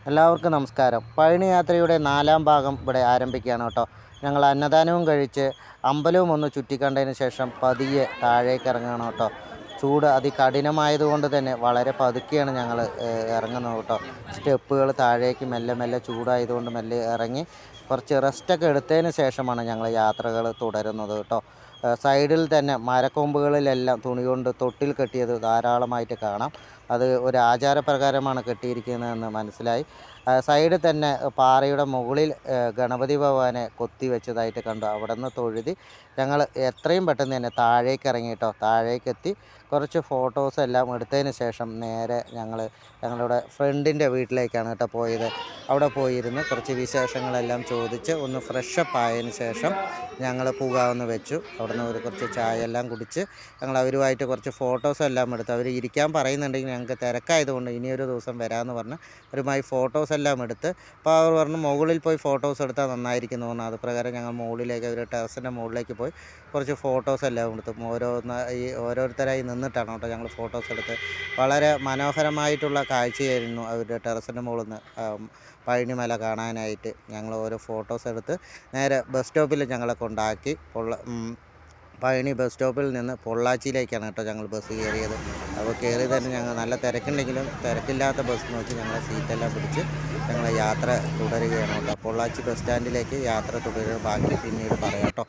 എല്ലാവർക്കും നമസ്കാരം. പഴനി യാത്രയുടെ 4-ാം ഭാഗം ഇവിടെ ആരംഭിക്കുകയാണ് കേട്ടോ. ഞങ്ങൾ അന്നദാനവും കഴിച്ച് അമ്പലവും ഒന്ന് ചുറ്റിക്കണ്ടതിന് ശേഷം പതിയെ താഴേക്ക് ഇറങ്ങുകയാണ് കേട്ടോ. ചൂട് അതികഠിനമായതുകൊണ്ട് തന്നെ വളരെ പതുക്കെയാണ് ഞങ്ങൾ ഇറങ്ങുന്നത് കേട്ടോ. സ്റ്റെപ്പുകൾ താഴേക്ക് മെല്ലെ മെല്ലെ ചൂടായതുകൊണ്ട് മെല്ലെ ഇറങ്ങി കുറച്ച് റെസ്റ്റൊക്കെ എടുത്തതിന് ശേഷമാണ് ഞങ്ങൾ യാത്രകൾ തുടരുന്നത് കേട്ടോ. സൈഡിൽ തന്നെ മരക്കൊമ്പുകളിലെല്ലാം തുണി കൊണ്ട് തൊട്ടിൽ കെട്ടിയത് ധാരാളമായിട്ട് കാണാം. അത് ഒരു ആചാരപ്രകാരമാണ് കെട്ടിയിരിക്കുന്നതെന്ന് മനസ്സിലായി. സൈഡിൽ തന്നെ പാറയുടെ മുകളിൽ ഗണപതി ഭഗവാനെ കൊത്തി വെച്ചതായിട്ട് കണ്ടു. അവിടെ നിന്ന് തൊഴുതി ഞങ്ങൾ എത്രയും പെട്ടെന്ന് തന്നെ താഴേക്ക് ഇറങ്ങി കേട്ടോ. താഴേക്കെത്തി കുറച്ച് ഫോട്ടോസ് എല്ലാം എടുത്തതിന് ശേഷം നേരെ ഞങ്ങളുടെ ഫ്രണ്ടിൻ്റെ വീട്ടിലേക്കാണ് കേട്ടോ പോയത്. അവിടെ പോയിരുന്ന് കുറച്ച് വിശേഷങ്ങളെല്ലാം ചോദിച്ച് ഒന്ന് ഫ്രഷപ്പ് ആയതിന് ശേഷം ഞങ്ങൾ പോകാമെന്ന് വെച്ചു. അവിടെ നിന്ന് കുറച്ച് ചായ എല്ലാം കുടിച്ച് ഞങ്ങൾ അവരുമായിട്ട് കുറച്ച് ഫോട്ടോസ് എല്ലാം എടുത്ത് അവർ ഇരിക്കാൻ പറയുന്നുണ്ടെങ്കിൽ ഞങ്ങൾക്ക് തിരക്കായതുകൊണ്ട് ഇനിയൊരു ദിവസം വരാമെന്ന് പറഞ്ഞ് അവരുമായി ഫോട്ടോസ് എല്ലാം എടുത്ത് അപ്പോൾ അവർ പറഞ്ഞു മുകളിൽ പോയി ഫോട്ടോസ് എടുത്താൽ നന്നായിരിക്കുന്നു പറഞ്ഞു. അത് പ്രകാരം ഞങ്ങൾ മുകളിലേക്ക് ഒരു ടെറസിൻ്റെ മുകളിലേക്ക് പോയി കുറച്ച് ഫോട്ടോസ് എല്ലാം എടുത്തു. ഓരോരുത്തരായി നിന്നിട്ടാണ് കേട്ടോ ഞങ്ങൾ ഫോട്ടോസ് എടുത്ത്. വളരെ മനോഹരമായിട്ടുള്ള കാഴ്ചയായിരുന്നു അവരുടെ ടെറസിൻ്റെ മുകളിൽ നിന്ന് പഴനിമല കാണാനായിട്ട്. ഞങ്ങൾ ഓരോ ഫോട്ടോസ് എടുത്ത് നേരെ ബസ് സ്റ്റോപ്പിൽ ഞങ്ങളെ കൊണ്ടാക്കി. പഴനി ബസ് സ്റ്റോപ്പിൽ നിന്ന് പൊള്ളാച്ചിയിലേക്കാണ് കേട്ടോ ഞങ്ങൾ ബസ് കയറിയത്. അപ്പോൾ കയറി തന്നെ ഞങ്ങൾ നല്ല തിരക്കുണ്ടെങ്കിലും തിരക്കില്ലാത്ത ബസ് നോക്കി ഞങ്ങളെ സീറ്റെല്ലാം പിടിച്ച് ഞങ്ങൾ യാത്ര തുടരുകയാണ് കേട്ടോ. പൊള്ളാച്ചി ബസ് സ്റ്റാൻഡിലേക്ക് യാത്ര തുടരുക. ബാക്കി പിന്നീട് പറയാം കേട്ടോ.